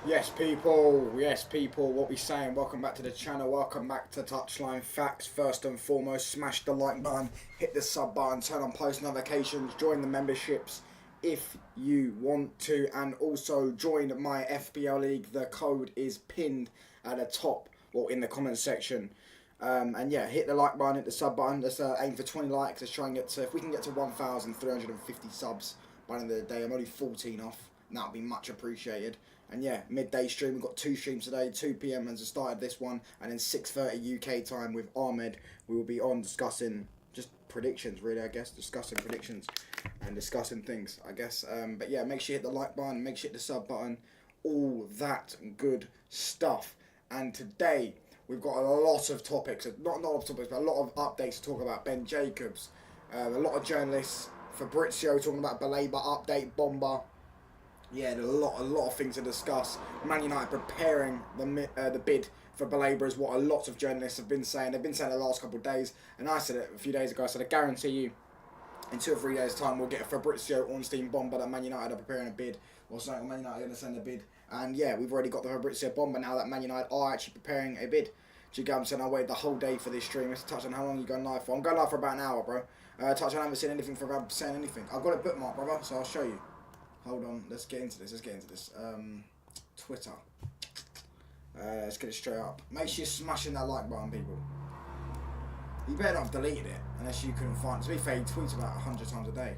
Yes, people, what we saying? Welcome back to the channel, welcome back to Touchline Facts. First and foremost, smash the like button, hit the sub button, turn on post notifications, join the memberships if you want to, and also join my FPL league. The code is pinned at the top, or in the comment section. And yeah, hit the like button, hit the sub button. Let's aim for 20 likes. Let's try and get to, if we can get to 1,350 subs by the end of the day. I'm only 14 off, and that would be much appreciated. And yeah, midday stream. We've got two streams today. 2 p.m. has started this one, and then 6:30 UK time with Ahmed. We will be on discussing just predictions, really. I guess discussing predictions and discussing things. I guess. But yeah, make sure you hit the like button. Make sure you hit the sub button. All that good stuff. And today we've got a lot of topics. Not a lot of topics, but a lot of updates to talk about. Ben Jacobs, a lot of journalists. Fabrizio talking about Baleba update, Bomber. Yeah, there's a lot of things to discuss. Man United preparing the bid for Baleba is what a lot of journalists have been saying. They've been saying the last couple of days, and I said it a few days ago. I said I guarantee you, in 2 or 3 days' time, we'll get a Fabrizio Ornstein bomber that Man United are preparing a bid, or something. Man United are going to send a bid, and yeah, we've already got the Fabrizio bomber now that Man United are actually preparing a bid. Do you get what I'm saying? I waited the whole day for this stream. Let's touch on how long you going live for. I'm going live for about an hour, bro. Touch on I haven't seen anything for about saying anything. I've got it bookmarked, brother, so I'll show you. Hold on, let's get into this. Twitter. Let's get it straight up. Make sure you're smashing that like button, people. You better not have deleted it, unless you couldn't find it. To be fair, he tweets about 100 times a day.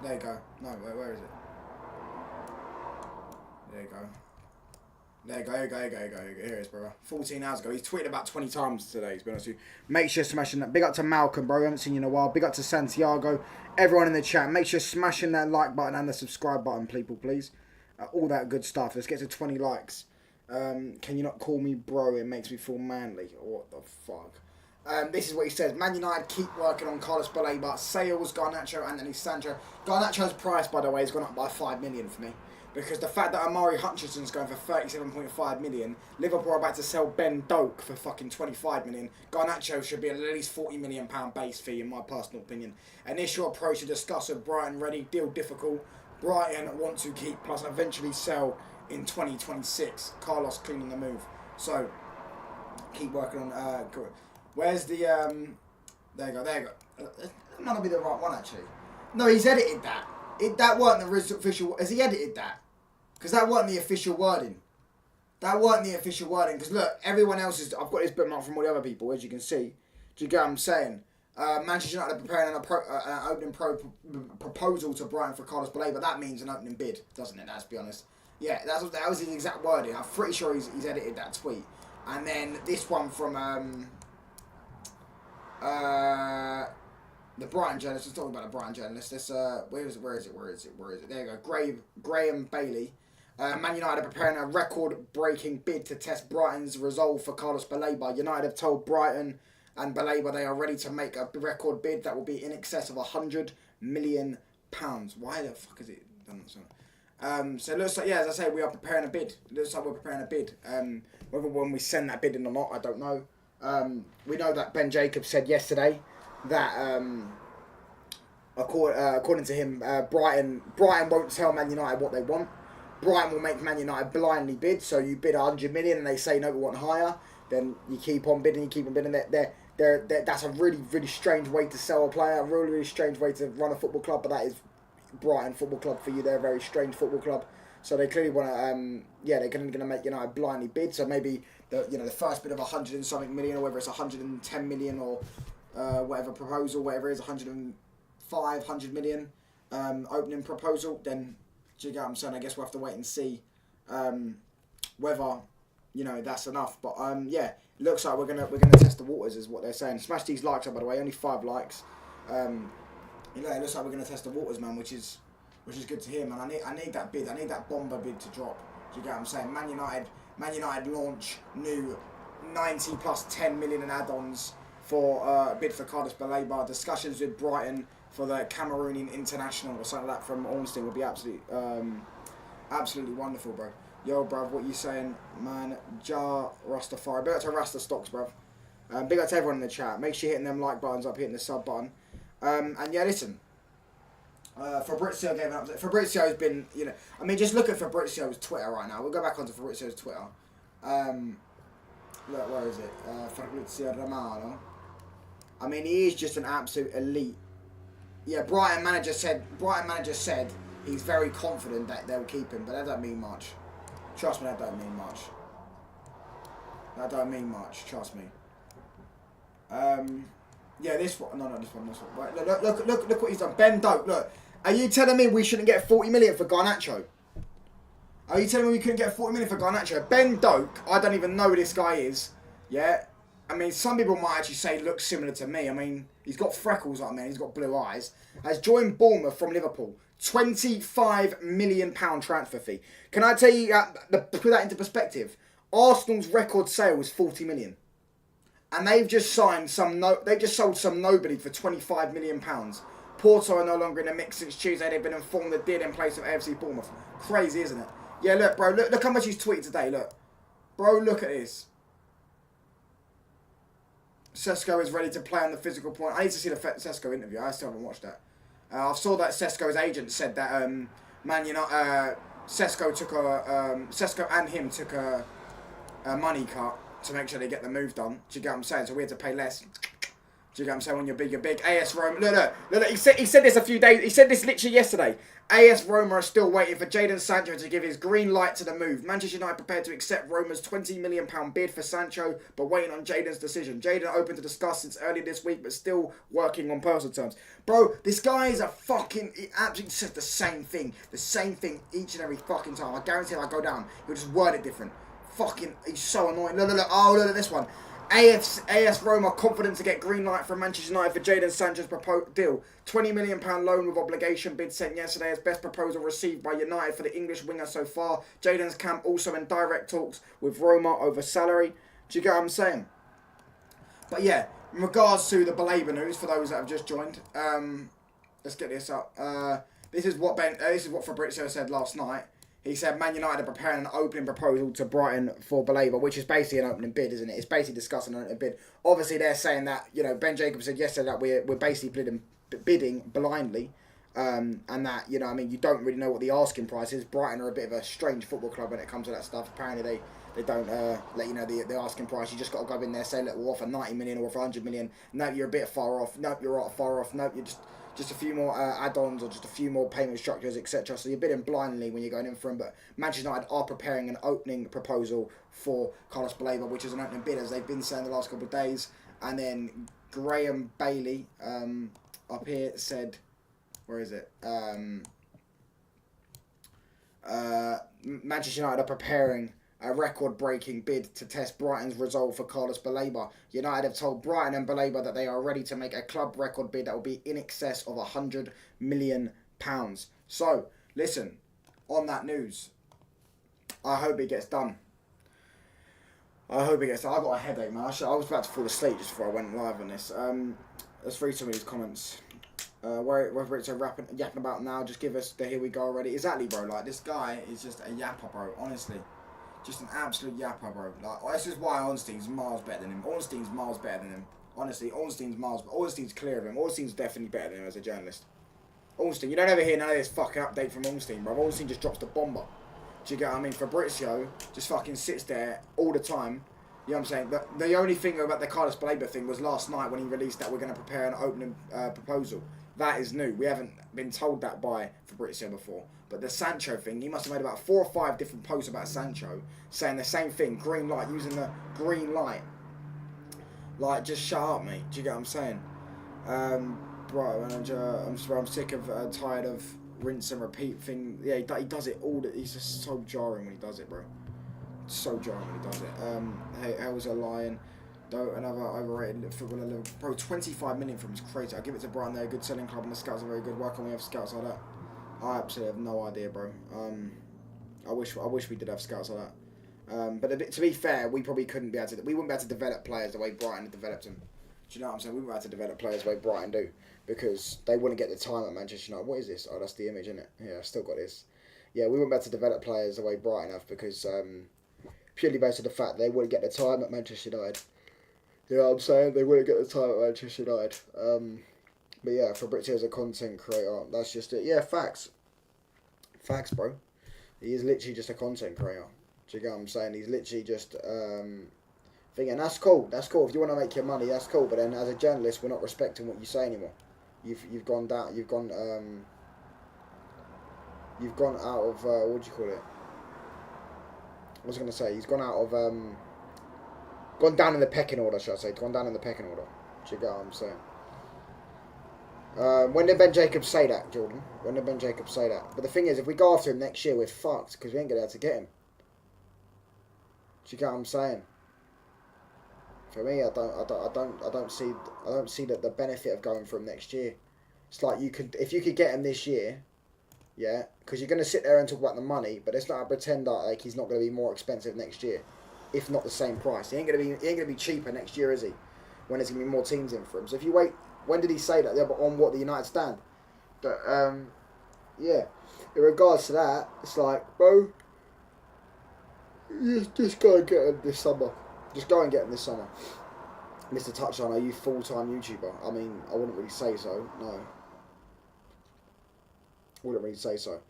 There you go. No, where is it? There you go. There you go. Here it is, bro. 14 hours ago. He's tweeted about 20 times today, to be honest with you. Make sure you're smashing that. Big up to Malcolm, bro. I haven't seen you in a while. Big up to Santiago. Everyone in the chat. Make sure you're smashing that like button and the subscribe button, people, please. All that good stuff. Let's get to 20 likes. Can you not call me bro? It makes me feel manly. What the fuck? This is what he says. Man United keep working on Carlos Baleba. Sales, Garnacho, Anthony Sancho. Garnacho's price, by the way, has gone up by 5 million for me. Because the fact that Amari Hutchinson's going for 37.5 million, Liverpool are about to sell Ben Doak for fucking 25 million. Garnacho should be at least 40 million pound base fee, in my personal opinion. Initial approach to discuss with Brighton ready, deal difficult. Brighton want to keep plus eventually sell in 2026. Carlos cleaning the move. So keep working on. Where's the There you go. That might not be the right one actually. No, he's edited that. That weren't the official. Has he edited that? Because that weren't the official wording. Because look, everyone else is. I've got this bookmark from all the other people, as you can see. Do you get what I'm saying? Manchester United are preparing an opening proposal to Brighton for Carlos Baleba. That means an opening bid, doesn't it? Let's be honest. Yeah, that was his exact wording. I'm pretty sure he's edited that tweet. And then this one from the Brighton journalist. Let's talk about the Brighton journalist. This where is it? There you go. Graham Bailey. Man United are preparing a record-breaking bid to test Brighton's resolve for Carlos Baleba. United have told Brighton and Baleba they are ready to make a record bid that will be in excess of £100 million. Why the fuck is it done so? So it looks like, yeah, as I say, we are preparing a bid. It looks like we're preparing a bid. Whether when we send that bid in or not, I don't know. We know that Ben Jacobs said yesterday that according to him, Brighton won't tell Man United what they want. Brighton will make Man United blindly bid. So you bid 100 million and they say no, we want higher. Then you keep on bidding. That's a really strange way to sell a player. A really strange way to run a football club. But that is Brighton Football Club for you. They're a very strange football club. So they clearly want to. They're going to make United blindly bid. So maybe the first bid of 100 and something million, or whether it's 110 million or whatever proposal, whatever it is, 105, 100 million opening proposal, then do you get what I'm saying? I guess we'll have to wait and see whether that's enough. But yeah, it looks like we're gonna test the waters, is what they're saying. Smash these likes up, by the way, only 5 likes. It looks like we're gonna test the waters, man, which is good to hear, man. I need that bid. I need that bomber bid to drop. Do you get what I'm saying? Man United launch new 90 plus 10 million in add-ons for a bid for Carlos Baleba. Discussions with Brighton for the Cameroonian international or something like that from Ornstein would be absolutely wonderful, bro. Yo, bruv, what you saying, man? Rastafari. Big up to Rasta Stocks, bruv. Big up to everyone in the chat. Make sure you're hitting them like buttons up, hitting the sub button. And yeah, listen. Fabrizio gave an update. Fabrizio's been, you know, I mean, just look at Fabrizio's Twitter right now. We'll go back onto Fabrizio's Twitter. Look, where is it? Fabrizio Romano. I mean, he is just an absolute elite. Yeah, Brighton manager said he's very confident that they'll keep him, but that don't mean much. Trust me, that don't mean much. That don't mean much. Trust me. Yeah, this one. No, this one. This one. Right, look what he's done. Ben Doak. Look, are you telling me we shouldn't get 40 million for Garnacho? Are you telling me we couldn't get 40 million for Garnacho? Ben Doak. I don't even know who this guy is. Yeah. I mean, some people might actually say looks similar to me. I mean, he's got freckles like me. He's got blue eyes. Has joined Bournemouth from Liverpool. £25 million transfer fee. Can I tell you, put that into perspective? Arsenal's record sale was 40 million. And they've just signed they've just sold some nobody for £25 million. Porto are no longer in the mix since Tuesday. They've been informed the deal in place of AFC Bournemouth. Crazy, isn't it? Yeah, look, bro. Look how much he's tweeted today. Look. Bro, look at this. Sesko is ready to play on the physical point. I need to see the Sesko interview. I still haven't watched that. I saw that Sesko's agent said that Sesko and him took a money cut to make sure they get the move done. Do you get what I'm saying? So we had to pay less. Do you get what I'm saying? When you're big, you're big. AS Roma. Look. He said this a few days. He said this literally yesterday. AS Roma are still waiting for Jadon Sancho to give his green light to the move. Manchester United prepared to accept Roma's £20 million bid for Sancho, but waiting on Jadon's decision. Jadon open to discuss since early this week, but still working on personal terms. Bro, this guy is he absolutely says the same thing. The same thing each and every fucking time. I guarantee if I go down, he'll just word it different. Fucking, he's so annoying. Look. Oh, look at this one. AS Roma confident to get green light from Manchester United for Jadon Sancho's proposed deal. £20 million loan with obligation bid sent yesterday as best proposal received by United for the English winger so far. Jadon's camp also in direct talks with Roma over salary. Do you get what I'm saying? But yeah, in regards to the Baleba news, for those that have just joined, let's get this up. This is what Fabrizio said last night. He said Man United are preparing an opening proposal to Brighton for Baleba, which is basically an opening bid, isn't it? It's basically discussing an opening bid. Obviously, they're saying that, you know, Ben Jacobs said yesterday that we're basically bidding blindly, and that, you know, I mean, you don't really know what the asking price is. Brighton are a bit of a strange football club when it comes to that stuff. Apparently, they don't let you know the asking price. You just got to go in there and say, look, we'll offer 90 million or offer 100 million. No, you're a bit far off. No, you're far off. No, you're just a few more add-ons or just a few more payment structures, etc. So you're bidding blindly when you're going in for him. But Manchester United are preparing an opening proposal for Carlos Baleba, which is an opening bid, as they've been saying the last couple of days. And then Graham Bailey up here said, where is it? Manchester United are preparing a record-breaking bid to test Brighton's resolve for Carlos Baleba. United have told Brighton and Baleba that they are ready to make a club record bid that will be in excess of £100 million. So, listen, on that news, I hope it gets done. I hope it gets done. I got a headache, man. I was about to fall asleep just before I went live on this. Let's read some of these comments. Whether it's yapping about now, just give us the here we go already. Exactly, bro. Like, this guy is just a yapper, bro. Honestly. Just an absolute yapper, bro. Like, this is why Ornstein's miles better than him. Ornstein's miles better than him. Honestly, Ornstein's clear of him. Ornstein's definitely better than him as a journalist. Ornstein, you don't ever hear none of this fucking update from Ornstein, bro. Ornstein just drops the bomber. Do you get what I mean? Fabrizio just fucking sits there all the time. You know what I'm saying? The only thing about the Carlos Baleba thing was last night when he released that we're going to prepare an opening proposal. That is new. We haven't been told that by Fabrizio before. But the Sancho thing, he must have made about 4 or 5 different posts about Sancho saying the same thing, green light, using the green light. Like, just shut up, mate. Do you get what I'm saying? Bro, I'm sick of, tired of rinse and repeat thing. Yeah, he does it all. He's just so jarring when he does it, bro. So jarring when he does it. Hey, how's a lion? Though another overrated footballer, bro. 25 million from his crazy. I give it to Brighton. They're a good selling club, and the scouts are very good. Why can't we have scouts like that? I absolutely have no idea, bro. I wish we did have scouts like that. But to be fair, we probably couldn't be able to. We wouldn't be able to develop players the way Brighton had developed them. Do you know what I'm saying? We wouldn't be able to develop players the way Brighton do because they wouldn't get the time at Manchester United. What is this? Oh, that's the image, isn't it? Yeah, I've still got this. Yeah, we wouldn't be able to develop players the way Brighton have because purely based on the fact they wouldn't get the time at Manchester United. You know what I'm saying? They wouldn't get the time at Manchester United. But yeah, Fabrizio's a content creator. That's just it. Yeah, facts. Facts, bro. He is literally just a content creator. Do you get what I'm saying? He's literally just thinking, that's cool. That's cool. If you want to make your money, that's cool. But then as a journalist, we're not respecting what you say anymore. You've gone down. You've gone out of what do you call it? I was gonna say he's gone out of gone down in the pecking order, should I say? Gone down in the pecking order. Do you get what I'm saying? When did Ben Jacobs say that, Jordan? When did Ben Jacobs say that? But the thing is, if we go after him next year, we're fucked because we ain't gonna be able to get him. Do you get what I'm saying? For me, I don't see the benefit of going for him next year. It's like if you could get him this year, yeah, because you're gonna sit there and talk about the money, but it's not a pretend that like he's not gonna be more expensive next year, if not the same price. He ain't gonna be cheaper next year, is he? When there's gonna be more teams in for him. So if you wait, when did he say that? Yeah, but on what, the United stand? But yeah. In regards to that, it's like, bro, just go and get him this summer. Just go and get him this summer. Mr. Touchline, are you full-time YouTuber? I mean, I wouldn't really say so. No. Wouldn't really say so.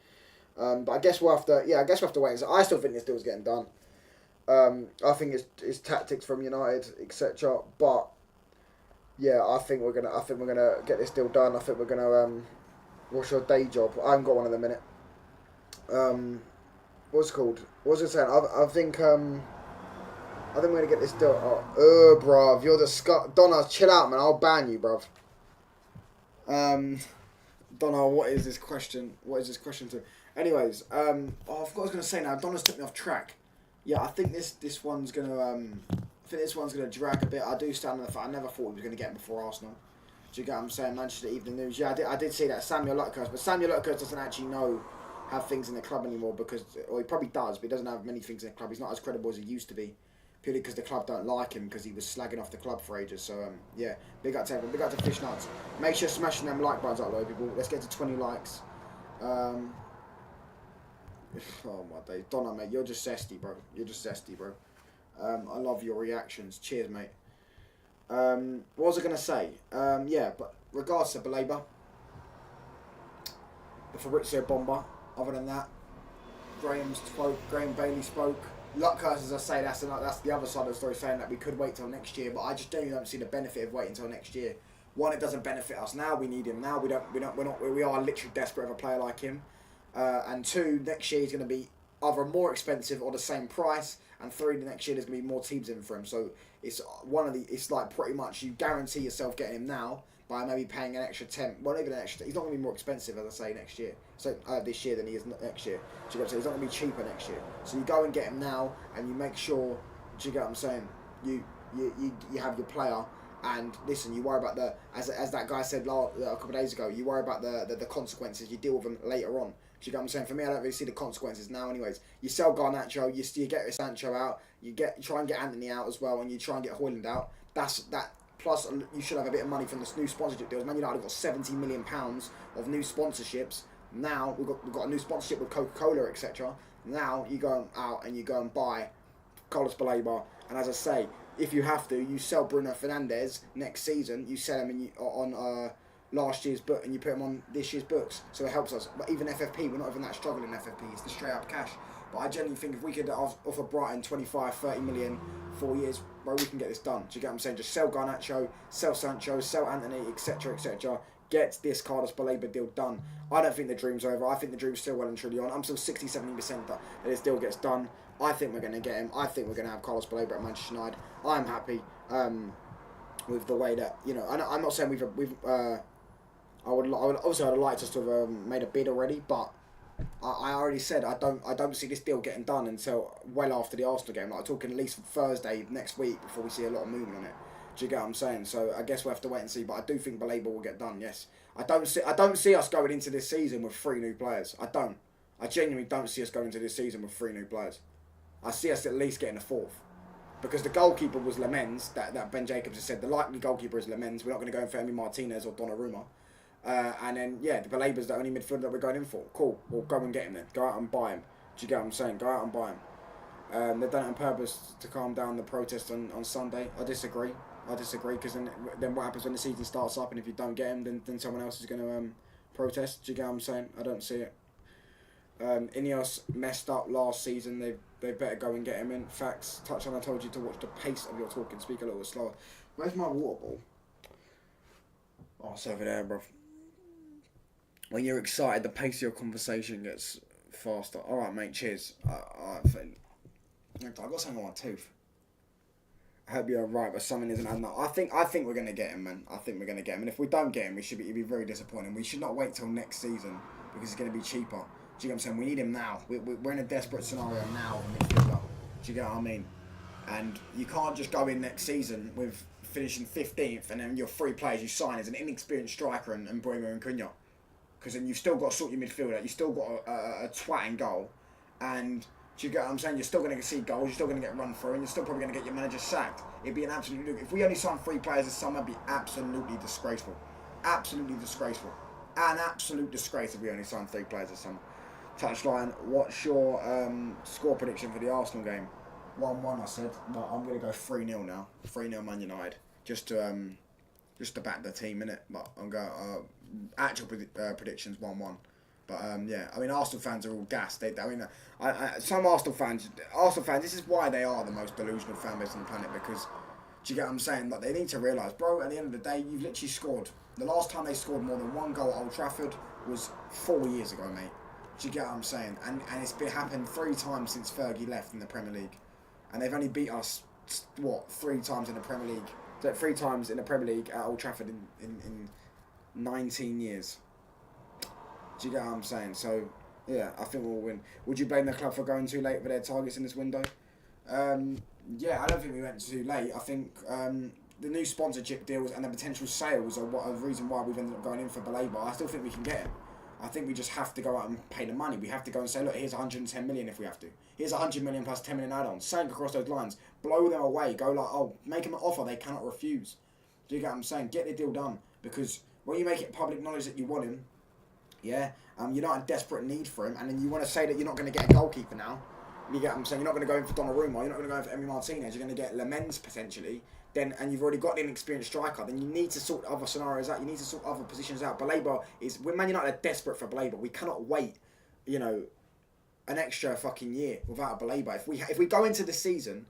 But I guess we'll have to. Yeah, I guess we'll have to wait. So I still think this deal's getting done. I think it's tactics from United, etc. But yeah, I think we're gonna get this deal done. I think we're gonna what's your day job? I haven't got one at the minute. What's it called? What was I saying? I think we're gonna get this deal. Bruv, you're the Donna, chill out, man. I'll ban you, bruv. Donna, what is this question? What is this question to? Anyways, I forgot what I was gonna say now. Donna's took me off track. Yeah, I think this one's gonna drag a bit. I do stand on the fact I never thought we was gonna get him before Arsenal. Do you get what I'm saying? Manchester Evening News. Yeah, I did see that Samuel Lutkers, but Samuel Lutkers doesn't actually have things in the club anymore because, or he probably does, but he doesn't have many things in the club. He's not as credible as he used to be, purely because the club don't like him because he was slagging off the club for ages. So yeah, big up to everyone. Big up to Fish Nuts. Make sure you're smashing them like buttons up, though, people. Let's get to 20 likes. Oh my days, Donna, mate, you're just zesty, bro. You're just zesty, bro. I love your reactions. Cheers, mate. What was I gonna say? Yeah, but regards to Baleba, the Fabrizio bomber. Other than that, Graham Bailey spoke. Lutkers, as I say, that's the other side of the story, saying that we could wait till next year, but I just don't see the benefit of waiting till next year. One, it doesn't benefit us now. We need him now. We are literally desperate of a player like him. And two, next year he's going to be either more expensive or the same price. And three, the next year there's going to be more teams in for him. So it's like pretty much you guarantee yourself getting him now by maybe paying an extra 10. Well, not even an extra. He's not going to be more expensive, as I say, next year. So this year than he is next year. Do you get what I'm saying? He's not going to be cheaper next year. So you go and get him now, and you make sure. Do you get what I'm saying? You have your player. And listen, you worry about as that guy said a couple of days ago, you worry about the consequences. You deal with them later on. Do you get what I'm saying? For me, I don't really see the consequences now. Anyways, you sell Garnacho, you get Sancho out, you try and get Anthony out as well, and you try and get Højlund out. That. Plus, you should have a bit of money from the new sponsorship deals. Man United have got £70 million of new sponsorships. Now we've got a new sponsorship with Coca-Cola, etc. Now you go out and you go and buy Carlos Baleba, and as I say, if you have to, you sell Bruno Fernandes next season. You sell him on last year's book, and you put him on this year's books. So it helps us. But even FFP, we're not even that struggling in FFP. It's the straight up cash. But I genuinely think if we could offer Brighton 25, 30 million, 4 years, bro, we can get this done. Do you get what I'm saying? Just sell Garnacho, sell Sancho, sell Anthony, etc., etc. Get this Carlos Baleba deal done. I don't think the dream's over. I think the dream's still well and truly on. I'm still 60, 70% that this deal gets done. I think we're going to get him. I think we're going to have Carlos Baleba at Manchester United. I'm happy with the way that, you know, I'm not saying I would obviously I'd have liked us to have made a bid already, but I already said I don't see this deal getting done until well after the Arsenal game. Like, I'm talking at least Thursday next week before we see a lot of movement on it. Do you get what I'm saying? So I guess we'll have to wait and see. But I do think Baleba will get done. Yes, I don't see us going into this season with 3 new players. I genuinely don't see us going into this season with 3 new players. I see us at least getting a 4th. Because the goalkeeper was Lemens, that Ben Jacobs has said. The likely goalkeeper is Lemens. We're not going to go in for Emi Martinez or Donnarumma. And then, yeah, the Baleba's the only midfielder that we're going in for. Cool, we'll go and get him then. Go out and buy him. Do you get what I'm saying? Go out and buy him. They've done it on purpose to calm down the protest on Sunday. I disagree. I disagree, because then what happens when the season starts up, and if you don't get him, then someone else is going to protest. Do you get what I'm saying? I don't see it. Ineos messed up last season. They better go and get him in. Facts. Touchline, I told you to watch the pace of your talking. Speak a little slower. Where's my water ball? Oh, it's over there, bro. When you're excited, the pace of your conversation gets faster. All right, mate. Cheers. I've got something on my tooth. I hope you're right, but something isn't adding up. I think we're gonna get him, man. I think we're gonna get him, and if we don't get him, it'd be very disappointing. We should not wait till next season because it's gonna be cheaper. Do you get what I'm saying? We need him now. We're in a desperate scenario now in midfielder. Do you get what I mean? And you can't just go in next season with finishing 15th and then your three players you sign as an inexperienced striker and Baleba and Cunha. Because then you've still got to sort your midfield out. You've still got a twat in goal. And do you get what I'm saying? You're still going to see goals. You're still going to get run through. And you're still probably going to get your manager sacked. It'd be an absolute... Look, if we only sign 3 players this summer, it'd be absolutely disgraceful. Absolutely disgraceful. An absolute disgrace if we only sign 3 players this summer. Touchline, what's your score prediction for the Arsenal game? 1-1, I said. No, I'm going to go 3-0 now. 3-0 Man United. Just to back the team, innit? But I'm going actual predictions 1-1. But yeah, I mean, Arsenal fans are all gassed. Some Arsenal fans, this is why they are the most delusional fan base on the planet, because, do you get what I'm saying? Like, they need to realise, bro, at the end of the day, you've literally scored. The last time they scored more than 1 goal at Old Trafford was 4 years ago, mate. Do you get what I'm saying? And it's been happened 3 times since Fergie left in the Premier League. And they've only beat us, 3 times in the Premier League. 3 times in the Premier League at Old Trafford in 19 years. Do you get what I'm saying? So, yeah, I think we'll win. Would you blame the club for going too late for their targets in this window? Yeah, I don't think we went too late. I think the new sponsorship deals and the potential sales are the reason why we've ended up going in for Baleba. I still think we can get him. I think we just have to go out and pay the money. We have to go and say, look, here's 110 million if we have to. Here's 100 million plus 10 million add-ons. Something across those lines. Blow them away. Go like, oh, make them an offer they cannot refuse. Do you get what I'm saying? Get the deal done. Because when you make it public knowledge that you want him, yeah, you're not in desperate need for him, and then you want to say that you're not going to get a goalkeeper now. You get what I'm saying? You're not going to go in for Donnarumma. You're not going to go in for Emi Martinez. You're going to get Lamens potentially. Then, and you've already got an experienced striker. Then you need to sort other scenarios out. You need to sort other positions out. Baleba we're Man United are desperate for Baleba. We cannot wait, an extra fucking year without a Baleba. If we go into the season,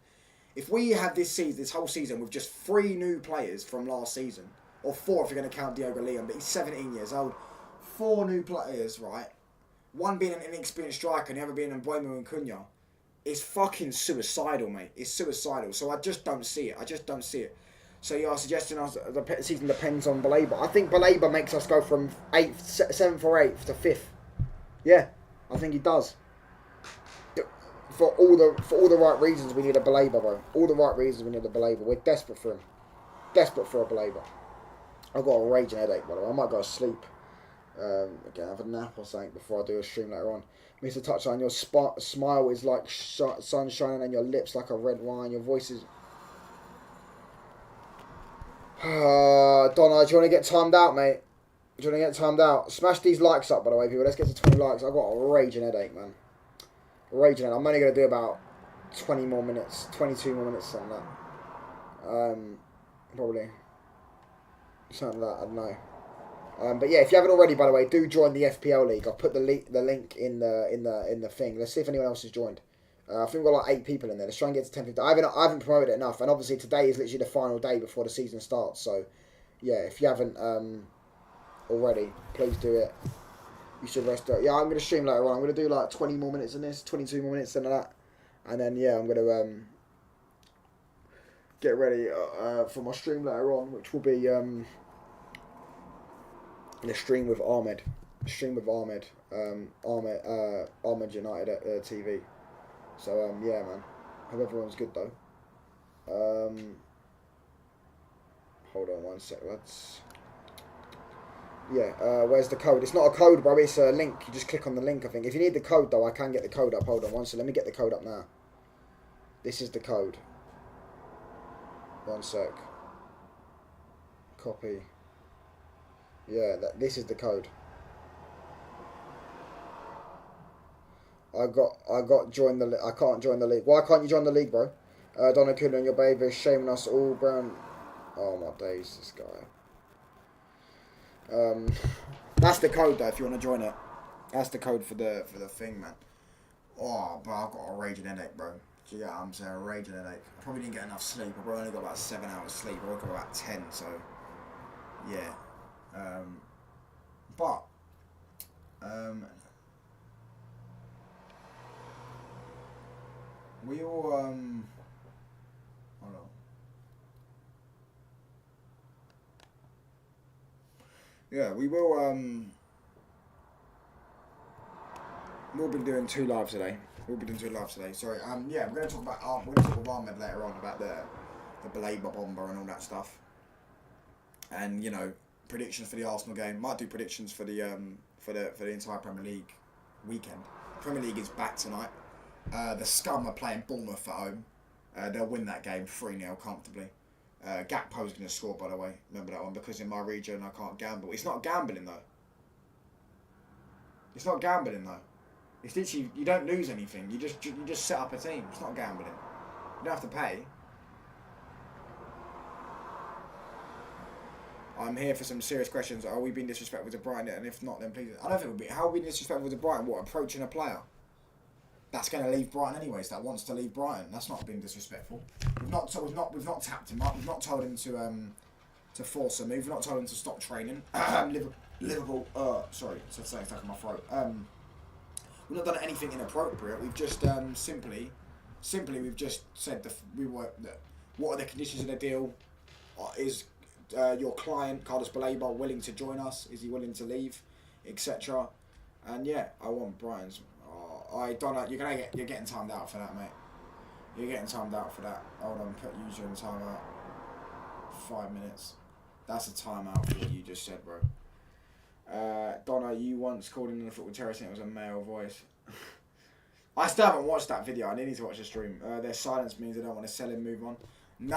if we have this whole season with just 3 new players from last season, or 4 if you're going to count Diogo Leon, but he's 17 years old. 4 new players, right? One being an inexperienced striker and the other being Baleba and Cunha. It's fucking suicidal, mate. It's suicidal. So I just don't see it. So you are suggesting the season depends on Baleba. I think Baleba makes us go from 7th or 8th to 5th. Yeah, I think he does. For all the right reasons, we need a Baleba, bro. All the right reasons, we need a Baleba. We're desperate for him. Desperate for a Baleba. I've got a raging headache, by the way. I might go to sleep. Again, have a nap or something before I do a stream later on. Mr. Touchline, your smile is like sun shining and your lips like a red wine. Your voice is... Donna, do you want to get timed out, mate? Do you want to get timed out? Smash these likes up, by the way, people. Let's get to 20 likes. I've got a raging headache, man. Raging headache. I'm only going to do about 20 more minutes. 22 more minutes, something like that. Probably. Something like that, I don't know. But yeah, if you haven't already, by the way, do join the FPL League. I'll put the link in the thing. Let's see if anyone else has joined. I think we've got like 8 people in there. Let's try and get to 10, 15. I haven't promoted it enough, and obviously today is literally the final day before the season starts. So yeah, if you haven't already, please do it. You should rest up. Yeah, I'm gonna stream later on. I'm gonna do like 20 more minutes in this, 22 more minutes, something like that, and then yeah, I'm gonna get ready for my stream later on, which will be the stream with Ahmed. Ahmed United at TV. So yeah, man. Hope everyone's good though. Hold on one sec, lads. Yeah, where's the code? It's not a code, bro. It's a link. You just click on the link, I think. If you need the code though, I can get the code up. Hold on one sec. Let me get the code up now. This is the code. One sec. Copy. Yeah, this is the code. I got join the. I can't join the league. Why can't you join the league, bro? Donna Cooler and your baby is shaming us all, brown. Oh my days, this guy. That's the code though. If you want to join it, that's the code for the thing, man. Oh, but I've got a raging headache, bro. Do you get what I'm saying? A raging headache. I probably didn't get enough sleep. I probably only got about 7 hours sleep. I woke up about 10, so yeah. But we all hold on. Yeah, we will we'll be doing 2 lives today. Sorry. Yeah, we're gonna talk about we're gonna talk with Ahmed later on about the Baleba bomber and all that stuff. And predictions for the Arsenal game. Might do predictions for the entire Premier League weekend. Premier League is back tonight. The Scum are playing Bournemouth at home. They'll win that game 3-0 comfortably. Gakpo's going to score, by the way. Remember that one, because in my region I can't gamble. It's not gambling though. It's literally, you don't lose anything. You just set up a team. It's not gambling. You don't have to pay. I'm here for some serious questions. Are we being disrespectful to Brighton? And if not, then please. I don't think we'll be. How are we disrespectful to Brighton? What, approaching a player? That's going to leave Brighton anyways. That wants to leave Brighton. That's not being disrespectful. We've not tapped him up. We've not told him to force a move. We've not told him to stop training. Liverpool. Sorry, something stuck in my throat. We've not done anything inappropriate. We've just simply we've just said what are the conditions of the deal? Is your client Carlos Baleba willing to join us? Is he willing to leave, etc. And yeah, I want Brighton's. I don't know. You're getting timed out for that, mate. You're getting timed out for that. Hold on, put user in timeout. 5 minutes. That's a timeout for what you just said, bro. Donna, you once called in the football terrace and it was a male voice. I still haven't watched that video. I need to watch the stream. Their silence means they don't want to sell and move on. No.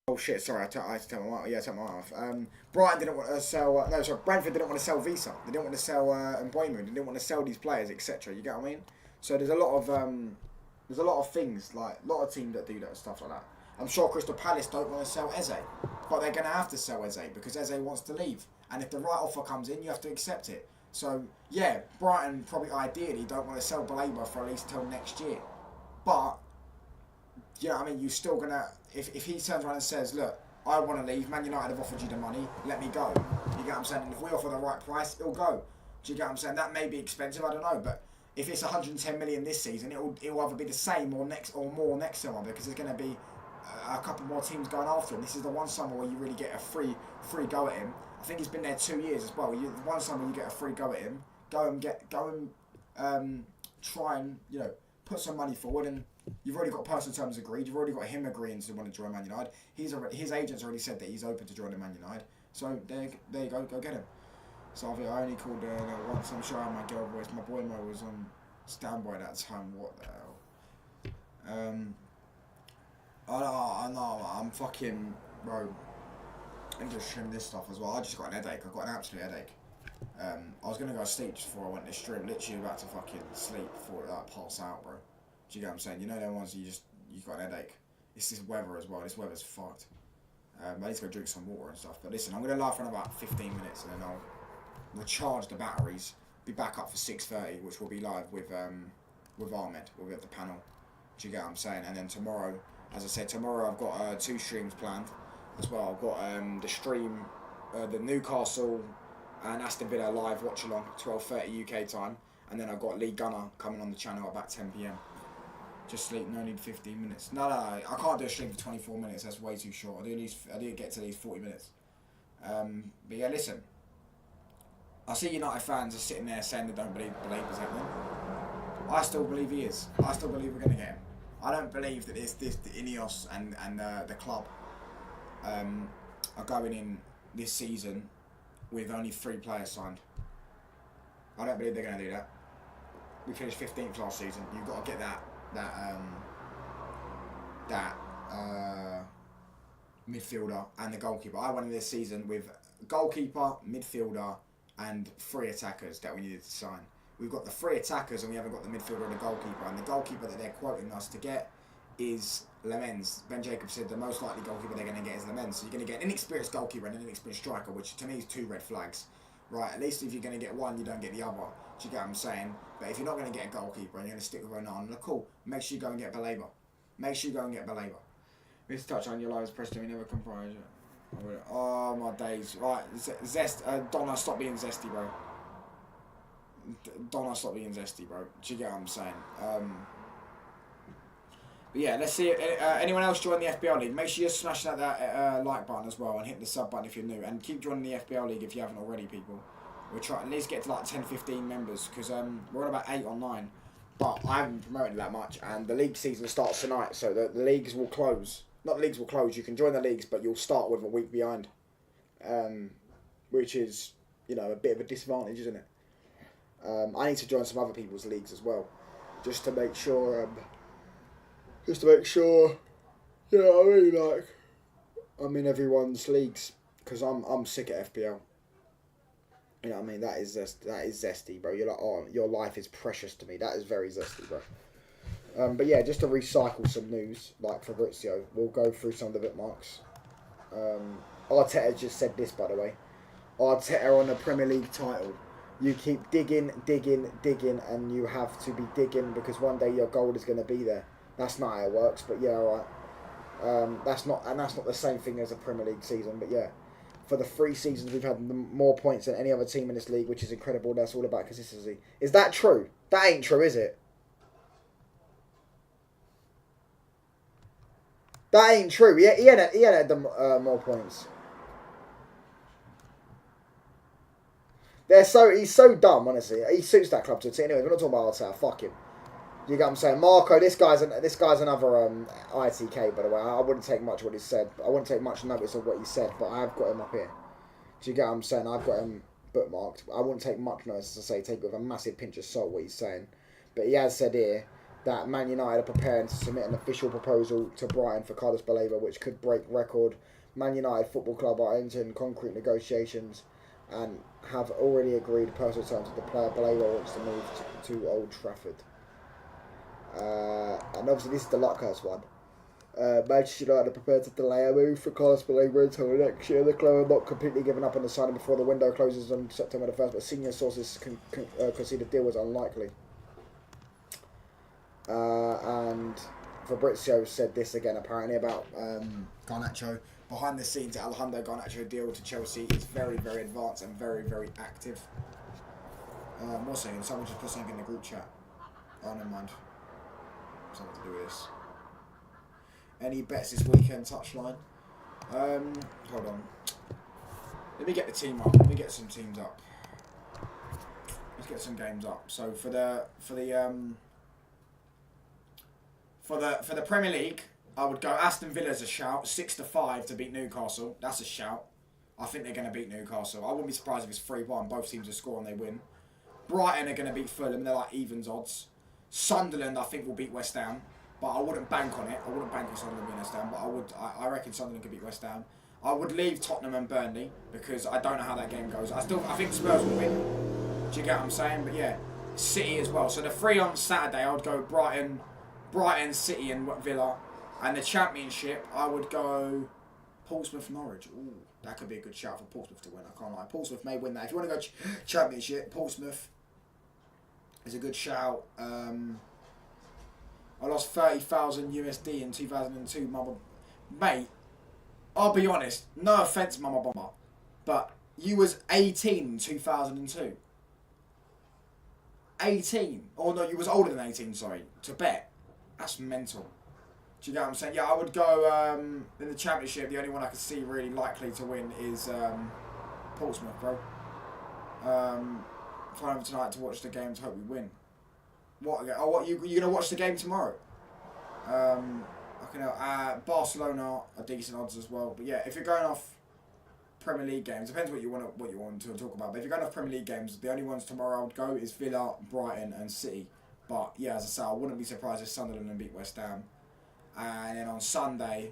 Oh shit! Sorry, I had to tell my wife. Tell my wife. Brighton didn't want to sell. No, sorry. Brentford didn't want to sell Visa. They didn't want to sell Mbuemo. They didn't want to sell these players, etc. You get what I mean? So there's a lot of things, like a lot of teams that do that stuff like that. I'm sure Crystal Palace don't want to sell Eze, but they're going to have to sell Eze because Eze wants to leave. And if the right offer comes in, you have to accept it. So yeah, Brighton probably ideally don't want to sell Baleba for at least till next year, but. You know what I mean? You're still going to... If he turns around and says, look, I want to leave, Man United have offered you the money, let me go. You get what I'm saying? And if we offer the right price, it'll go. Do you get what I'm saying? That may be expensive, I don't know. But if it's 110 million this season, it'll either be the same or more next summer because there's going to be a couple more teams going after him. This is the one summer where you really get a free go at him. I think he's been there 2 years as well. One summer you get a free go at him. Go and try and, put some money forward and... You've already got personal terms agreed. You've already got him agreeing to want to join Man United. His agent's already said that he's open to joining Man United. So there you go get him. So I only called once. I'm sure I had my girl voice. My boy Mo was on standby that time. What the hell? I know. I'm fucking bro. I need to stream this stuff as well. I just got an headache. I got an absolute headache. I was gonna go to sleep just before I went to stream. Literally about to fucking sleep before I pass out, bro. Do you get what I'm saying? You know them ones you got an headache. It's this weather as well. This weather's fucked. I need to go drink some water and stuff. But listen, I'm going to laugh for about 15 minutes and then I'll recharge the batteries. Be back up for 6:30, which will be live with Ahmed. We'll be at the panel. Do you get what I'm saying? And then tomorrow, as I said, I've got 2 streams planned as well. I've got the stream, the Newcastle and Aston Villa live watch along, 12:30 UK time. And then I've got Lee Gunner coming on the channel at about 10 PM. Just sleep, no need 15 minutes. No, I can't do a stream for 24 minutes. That's way too short. I do get to these 40 minutes. But yeah, listen. I see United fans are sitting there saying they don't believe Baleba's happening. I still believe he is. I still believe we're going to get him. I don't believe that the Ineos and the club are going in this season with only 3 players signed. I don't believe they're going to do that. We finished 15th last season. You've got to get that midfielder and the goalkeeper. I went in this season with goalkeeper, midfielder, and 3 attackers that we needed to sign. We've got the 3 attackers and we haven't got the midfielder or the goalkeeper. And the goalkeeper that they're quoting us to get is Lemens. Ben Jacobs said the most likely goalkeeper they're going to get is Lemens. So you're going to get an inexperienced goalkeeper and an inexperienced striker, which to me is 2 red flags. Right, at least if you're going to get one, you don't get the other. Do you get what I'm saying? But if you're not going to get a goalkeeper and you're going to stick with Onana, cool. Make sure you go and get Baleba. Make sure you go and get Baleba. This touch on your lives, Preston, we never comprise it. Oh my days. Right, Donna, stop being zesty, bro. Donna, stop being zesty, bro. Do you get what I'm saying? But yeah, let's see. Anyone else join the FBL League? Make sure you're smashing that like button as well and hit the sub button if you're new. And keep joining the FBL League if you haven't already, people. We'll try at least get to like 10, 15 members because we're on about 8 or 9. But I haven't promoted that much. And the league season starts tonight, so the leagues will close. Not the leagues will close. You can join the leagues, but you'll start with a week behind. Which is, you know, a bit of a disadvantage, isn't it? I need to join some other people's leagues as well. Just to make sure... you know what I mean, like, I'm in everyone's leagues, because I'm sick at FPL. You know what I mean, that is zesty, bro. You're like, oh, your life is precious to me. That is very zesty, bro. But yeah, just to recycle some news, like Fabrizio, we'll go through some of the bookmarks. Arteta just said this, by the way. Arteta on a Premier League title. You keep digging, and you have to be digging, because one day your goal is going to be there. That's not how it works, but yeah, alright. That's not the same thing as a Premier League season, but yeah. For the 3 seasons, we've had more points than any other team in this league, which is incredible. That's all about consistency. Is that true? That ain't true, is it? That ain't true. He had more points. He's so dumb, honestly. He suits that club to a T. Anyway, we're not talking about Arteta. Fuck him. You get what I'm saying? Marco, this guy's another ITK, by the way. I wouldn't take much of what he said. I wouldn't take much notice of what he said, but I've got him up here. Do you get what I'm saying? I've got him bookmarked. I wouldn't take much notice, as I say, take it with a massive pinch of salt what he's saying. But he has said here that Man United are preparing to submit an official proposal to Brighton for Carlos Baleba, which could break record. Man United Football Club are entering concrete negotiations and have already agreed personal terms with the player. Baleba wants to move to Old Trafford. And obviously this is the Luckhurst one. Manchester United are prepared to delay a move for Carlos Baleba until next year. The club are not completely given up on the signing before the window closes on September the 1st, but senior sources consider the deal was unlikely. And Fabrizio said this again apparently about Garnacho. Behind the scenes, Alejandro Garnacho deal to Chelsea is very, very advanced and very, very active. What's saying? Someone just put something in the group chat. Oh, never mind. Something to do with this. Any bets this weekend, touchline? Hold on. Let me get the team up. Let me get some teams up. Let's get some games up. So for the Premier League, I would go Aston Villa's a shout, 6-5 to beat Newcastle. That's a shout. I think they're going to beat Newcastle. I wouldn't be surprised if it's 3-1. Both teams will score and they win. Brighton are going to beat Fulham. They're like evens odds. Sunderland, I think, will beat West Ham, but I wouldn't bank on it. I wouldn't bank on Sunderland beating West Ham, but I reckon Sunderland could beat West Ham. I would leave Tottenham and Burnley because I don't know how that game goes. I think Spurs will win. Do you get what I'm saying? But yeah, City as well. So the 3 on Saturday, I would go Brighton, City, and Villa, and the Championship, I would go Portsmouth, Norwich. Ooh, that could be a good shout for Portsmouth to win. I can't lie. Portsmouth may win that. If you want to go Championship, Portsmouth is a good shout. I lost 30,000 USD in 2002, Mama. Mate, I'll be honest. No offence, Mama Bomber, but you was 18 in 2002. 18. Oh no, you was older than 18. Sorry, to bet. That's mental. Do you get what I'm saying? Yeah, I would go in the Championship. The only one I could see really likely to win is Portsmouth, bro. Flying over tonight to watch the game to hope we win. What you gonna watch the game tomorrow? Barcelona are decent odds as well. But yeah, if you're going off Premier League games, depends what you want to talk about. But if you're going off Premier League games, the only ones tomorrow I would go is Villa, Brighton, and City. But yeah, as I say, I wouldn't be surprised if Sunderland beat West Ham. And then on Sunday,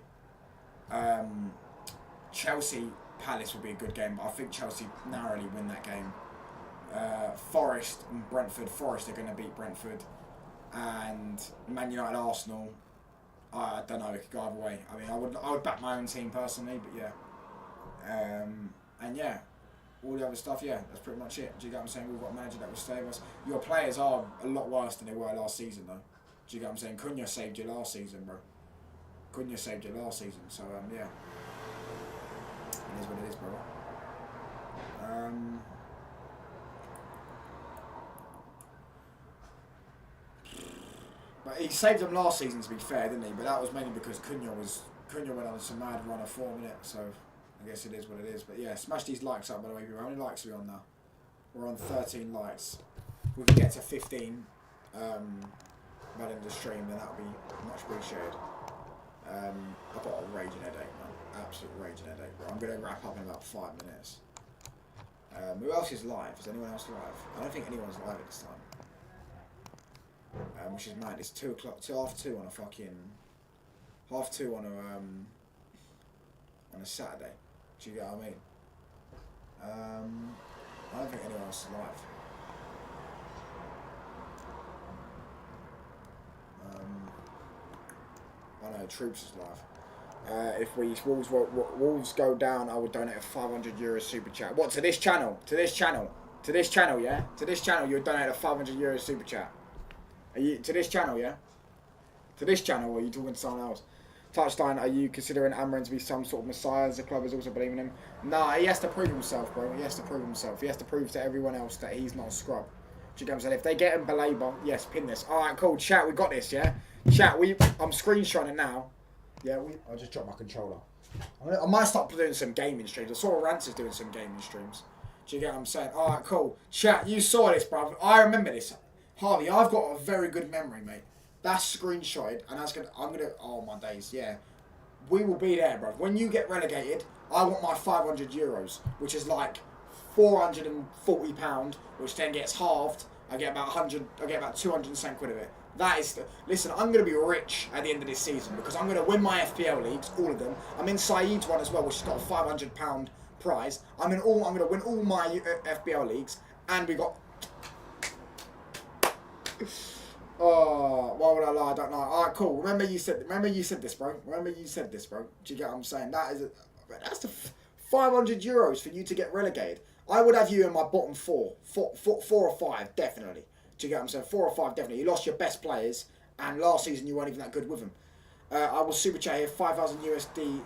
Chelsea Palace will be a good game, but I think Chelsea narrowly win that game. Forest and Brentford. Forest are going to beat Brentford. And Man United Arsenal. I don't know. It could go either way. I mean, I would back my own team personally, but yeah. And yeah, all the other stuff. Yeah, that's pretty much it. Do you get what I'm saying? We've got a manager that will save us. Your players are a lot worse than they were last season, though. Do you get what I'm saying? Cunha saved you last season, bro. Cunha saved you last season. So yeah, it is what it is, bro. But he saved them last season, to be fair, didn't he? But that was mainly because Cunha went on some mad run of 4 minutes. So I guess it is what it is. But yeah, smash these likes up, by the way. How many likes are we on now? We're on 13 likes. If we can get to 15 by the end of the stream, then that'll be much appreciated. I've got a raging headache, man. Absolute raging headache, bro. I'm going to wrap up in about 5 minutes. Who else is live? Is anyone else live? I don't think anyone's live at this time. Which is mad. It's 2 o'clock, half 2 on a fucking half 2 on a Saturday. Do you get what I mean? I don't think anyone else is live. I know Troops is live. If Wolves go down, I would donate a €500 super chat. What, to this channel? To this channel? To this channel, yeah? To this channel, you would donate a €500 super chat. Are you to this channel, yeah? To this channel, or are you talking to someone else? Touchline, are you considering Amrin to be some sort of messiah as the club is also believing him? Nah, he has to prove himself, bro. He has to prove himself. He has to prove to everyone else that he's not a scrub. Do you get what I'm saying? If they get him Baleba, yes, pin this. Alright, cool. Chat, we got this, yeah? Chat, I'm screenshotting it now. Yeah, I just dropped my controller. I might start doing some gaming streams. I saw Rance's doing some gaming streams. Do you get what I'm saying? Alright, cool. Chat, you saw this, bro. I remember this. Harvey, I've got a very good memory, mate. That's screenshotted, and oh my days, yeah. We will be there, bro. When you get relegated, I want my €500, which is like £440, which then gets halved. I get about 200 and some quid of it. That is, listen, I'm going to be rich at the end of this season because I'm going to win my FPL leagues, all of them. I'm in Saeed's one as well, which has got a £500 prize. I'm going to win all my FPL leagues, and we got. Oh, why would I lie? I don't know. Alright, cool. Remember you said this, bro. Do you get what I'm saying? That's the €500 for you to get relegated. I would have you in my bottom four or five, definitely. Do you get what I'm saying? 4 or 5, definitely. You lost your best players, and last season you weren't even that good with them. I will super chat here, $5,000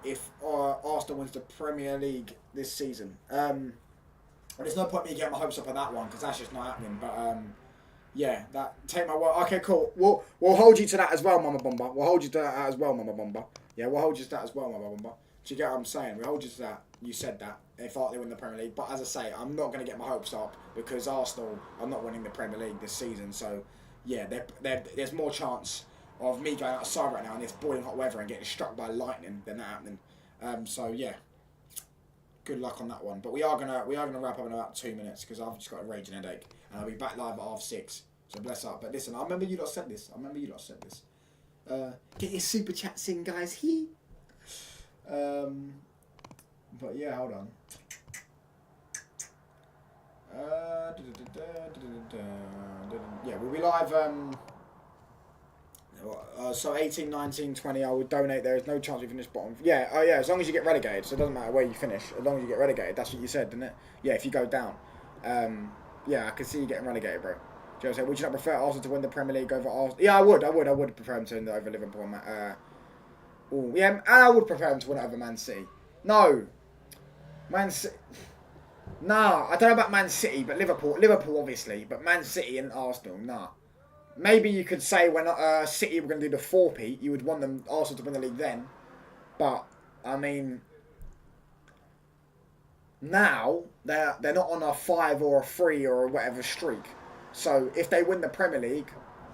if Arsenal wins the Premier League this season. There's no point me getting my hopes up on that one because that's just not happening. But yeah, take my word. Okay, cool. We'll hold you to that as well, Mama Bomba. We'll hold you to that as well, Mama Bomba. Yeah, we'll hold you to that as well, Mama Bomba. Do you get what I'm saying? We'll hold you to that. You said that. If they win the Premier League. But as I say, I'm not going to get my hopes up because Arsenal are not winning the Premier League this season. So, yeah, there's more chance of me going outside right now in this boiling hot weather and getting struck by lightning than that happening. So, yeah. Good luck on that one. But we are gonna wrap up in about 2 minutes because I've just got a raging headache. And I'll be back live at 6:30. So bless up. But listen, I remember you lot said this. Get your super chats in, guys. But yeah, hold on. Yeah, we'll be live. So 18, 19, 20, I would donate. There is no chance we finish bottom. Yeah, yeah. As long as you get relegated, so it doesn't matter where you finish. As long as you get relegated, that's what you said, didn't it? Yeah, if you go down. Yeah, I can see you getting relegated, bro. Do you know what I'm saying? Would you not prefer Arsenal to win the Premier League over Arsenal? Yeah, I would prefer him to win over Liverpool. Yeah, and I would prefer him to win it over Man City. No. Man City. Nah, I don't know about Man City, but Liverpool obviously. But Man City and Arsenal, nah. Maybe you could say when City were going to do the 4-peat, you would want them Arsenal to win the league then. But, I mean, now they're not on a 5 or a 3 or whatever streak. So if they win the Premier League,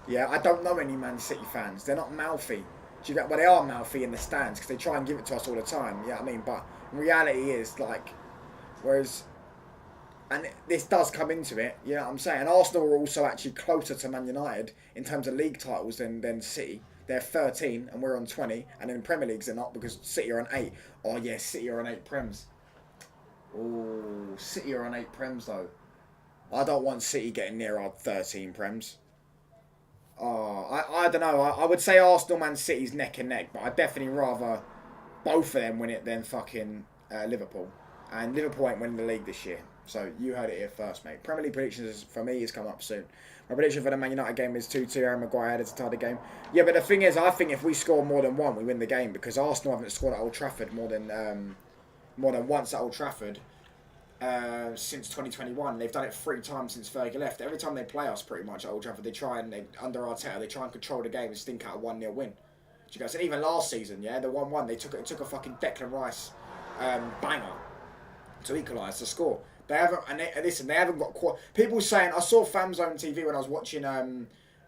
yeah, I don't know any Man City fans. They're not mouthy. Well, they are mouthy in the stands because they try and give it to us all the time. You know what I mean? But reality is like, whereas, and this does come into it. You know what I'm saying? Arsenal are also actually closer to Man United in terms of league titles than City. they're 13 and we're on 20, and in Premier Leagues they're not because City are on 8. Oh yeah, City are on 8 Prems. Oh, City are on 8 Prems though. I don't want City getting near our 13 Prems. Oh, I don't know. I would say Arsenal, Man City's neck and neck, but I'd definitely rather both of them win it than fucking Liverpool. And Liverpool ain't winning the league this year. So you heard it here first, mate. Premier League predictions for me is coming up soon. My prediction for the Man United game is 2-2. Harry Maguire headed to tie the game. Yeah, but the thing is, I think if we score more than one, we win the game because Arsenal haven't scored at Old Trafford more than once at Old Trafford since 2021. They've done it 3 times since Fergie left. Every time they play us, pretty much at Old Trafford, under Arteta, they try and control the game and stink out a 1-0 win. Do you guys? And even last season, yeah, the 1-1, it took a fucking Declan Rice banger to equalise the score. They haven't, and they haven't got people saying. I saw Famzone TV when I was watching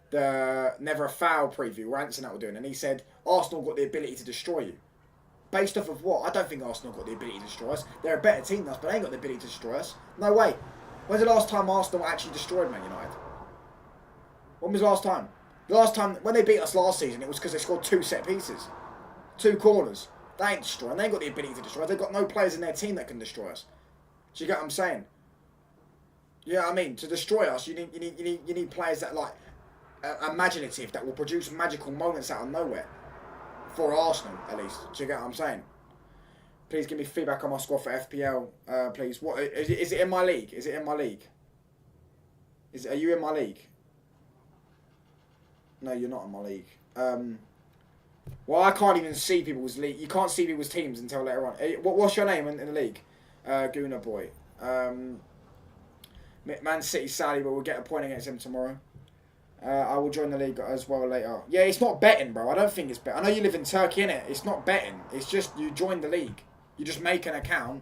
the Never a Foul preview where Anson were doing, and he said Arsenal got the ability to destroy you. Based off of what? I don't think Arsenal got the ability to destroy us. They're a better team than us, but they ain't got the ability to destroy us. No way. When's the last time Arsenal actually destroyed Man United? When was the last time? The last time, when they beat us last season, it was because they scored 2 set pieces. 2 corners. They ain't destroying. They ain't got the ability to destroy us. They've got no players in their team that can destroy us. Do you get what I'm saying? Yeah, I mean, to destroy us, you need players that like imaginative, that will produce magical moments out of nowhere. For Arsenal, at least. Do you get what I'm saying? Please give me feedback on my squad for FPL, please. What is it in my league? Is it in my league? Are you in my league? No, you're not in my league. Well, I can't even see people's league. You can't see people's teams until later on. What's your name in the league? Gooner Boy. Man City, sadly, but we'll get a point against him tomorrow. I will join the league as well later. Yeah, it's not betting, bro. I don't think it's betting. I know you live in Turkey, innit? It's not betting. It's just you join the league. You just make an account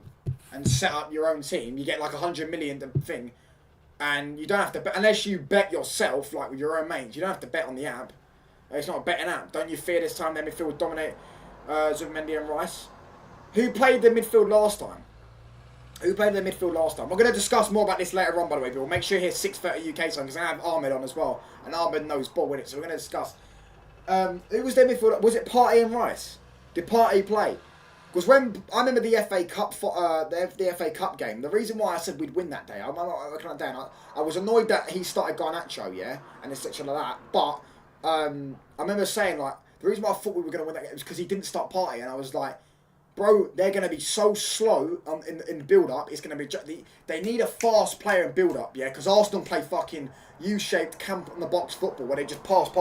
and set up your own team. You get like 100 million thing. And you don't have to bet. Unless you bet yourself, like with your own mates. You don't have to bet on the app. It's not a betting app. Don't you fear this time their midfield will dominate Zubimendi and Rice? Who played the midfield last time? We're going to discuss more about this later on, by the way, but we'll make sure you hear 6:30 UK time because I have Ahmed on as well. And Ahmed knows ball with it, so we're going to discuss. Who was their midfield? Was it Partey and Rice? Did Partey play? Because when I remember the FA Cup the FA Cup game, the reason why I said we'd win that day, I'm not looking at down. I was annoyed that he started Garnacho, yeah, and it's such like that. But I remember saying like the reason why I thought we were going to win that game was because he didn't start Partey, and I was like, bro, they're going to be so slow in the build-up. It's going to be... They need a fast player in build-up, yeah? Because Arsenal play fucking U-shaped camp-on-the-box football where they just pass. Do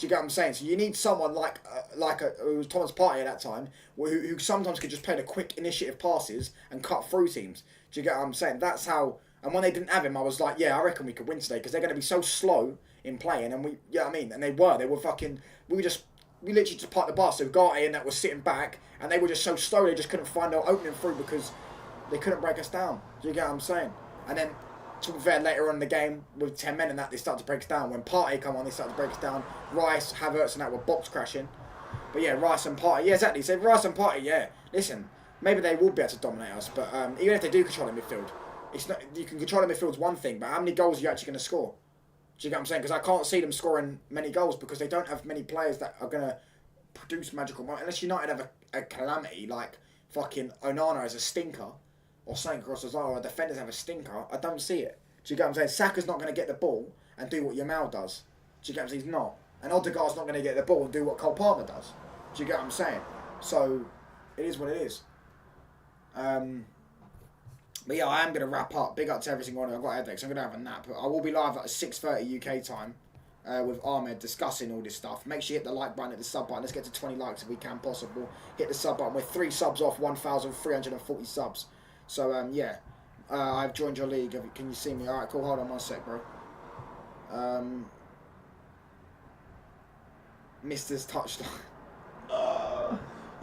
you get what I'm saying? So you need someone like it was Thomas Partey at that time, who sometimes could just play the quick initiative passes and cut through teams. Do you get what I'm saying? That's how... And when they didn't have him, I was like, yeah, I reckon we could win today because they're going to be so slow in playing. And we... Yeah, I mean, and they were fucking... We literally just parked the bus. So Ugarte and that was sitting back, and they were just so slow they just couldn't find no opening through because they couldn't break us down. Do you get what I'm saying? And then, to be fair, later on in the game, with 10 men and that, they started to break us down. When Partey come on, they started to break us down. Rice, Havertz and that were box crashing. But yeah, Rice and Partey. Yeah, exactly. So Rice and Partey, yeah. Listen, maybe they will be able to dominate us, but even if they do control the midfield, it's not. You can control the midfield's one thing, but how many goals are you actually going to score? Do you get what I'm saying? Because I can't see them scoring many goals because they don't have many players that are going to produce magical moments. Unless United have a calamity like fucking Onana as a stinker or something across as well, or defenders have a stinker, I don't see it. Do you get what I'm saying? Saka's not going to get the ball and do what Yamal does. Do you get what I'm saying? He's not. And Odegaard's not going to get the ball and do what Cole Palmer does. Do you get what I'm saying? So, it is what it is. But yeah, I am going to wrap up. Big up to every single one. I've got headaches. I'm going to have a nap. I will be live at 6:30 UK time with Ahmed discussing all this stuff. Make sure you hit the like button, hit the sub button. Let's get to 20 likes if we can possible. Hit the sub button. We're 3 subs off 1,340 subs. So, yeah. I've joined your league. Can you see me? Alright, cool. Hold on 1 sec, bro. Missed his touchline.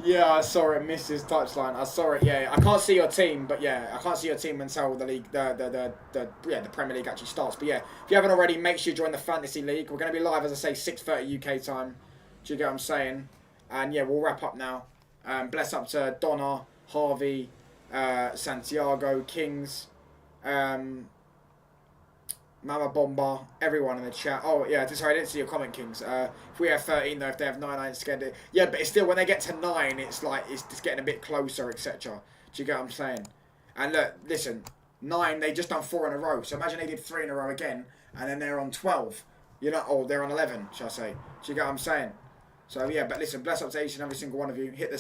Yeah, I saw it. Missed his touchline. I saw it. Yeah, I can't see your team, but yeah, I can't see your team until the league, the Premier League actually starts. But yeah, if you haven't already, make sure you join the Fantasy League. We're going to be live, as I say, 6:30 UK time. Do you get what I'm saying? And yeah, we'll wrap up now. Bless up to Donna, Harvey, Santiago, Kings, Mama Bomba, everyone in the chat. Oh, yeah, sorry, I didn't see your comment, Kings. If we have 13, though, if they have 9, I'm scared. Yeah, but it's still, when they get to 9, it's like, it's just getting a bit closer, etc. Do you get what I'm saying? And look, listen, 9, they just done 4 in a row. So imagine they did 3 in a row again, and then they're on 12. You know, or they're on 11, shall I say. Do you get what I'm saying? So, yeah, but listen, bless up to each and every single one of you. Hit the